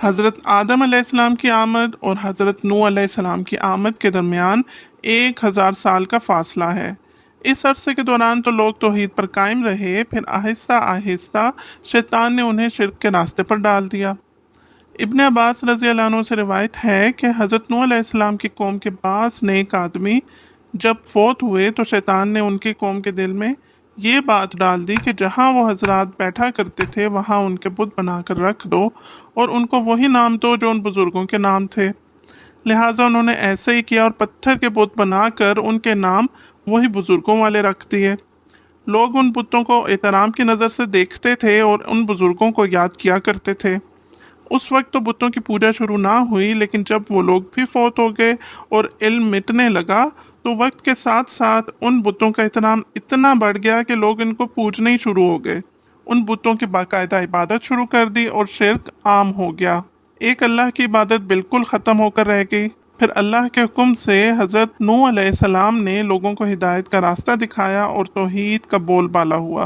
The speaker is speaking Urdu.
حضرت آدم علیہ السلام کی آمد اور حضرت نوح علیہ السلام کی آمد کے درمیان 1000 سال کا فاصلہ ہے۔ اس عرصے کے دوران تو لوگ توحید پر قائم رہے، پھر آہستہ آہستہ شیطان نے انہیں شرک کے راستے پر ڈال دیا۔ ابن عباس رضی اللہ عنہ سے روایت ہے کہ حضرت نوح علیہ السلام کی قوم کے بعض نیک آدمی جب فوت ہوئے تو شیطان نے ان کی قوم کے دل میں یہ بات ڈال دی کہ جہاں وہ حضرات بیٹھا کرتے تھے وہاں ان کے بت بنا کر رکھ دو اور ان کو وہی نام دو جو ان بزرگوں کے نام تھے۔ لہٰذا انہوں نے ایسے ہی کیا اور پتھر کے بت بنا کر ان کے نام وہی بزرگوں والے رکھ دیے۔ لوگ ان بتوں کو احترام کی نظر سے دیکھتے تھے اور ان بزرگوں کو یاد کیا کرتے تھے۔ اس وقت تو بتوں کی پوجا شروع نہ ہوئی، لیکن جب وہ لوگ بھی فوت ہو گئے اور علم مٹنے لگا تو وقت کے ساتھ ساتھ ان بتوں کا احترام اتنا بڑھ گیا کہ لوگ ان کو پوجنے ہی شروع ہو گئے، ان بتوں کی باقاعدہ عبادت شروع کر دی اور شرک عام ہو گیا۔ ایک اللہ کی عبادت بالکل ختم ہو کر رہ گئی۔ پھر اللہ کے حکم سے حضرت نوح علیہ السلام نے لوگوں کو ہدایت کا راستہ دکھایا اور توحید کا بول بالا ہوا۔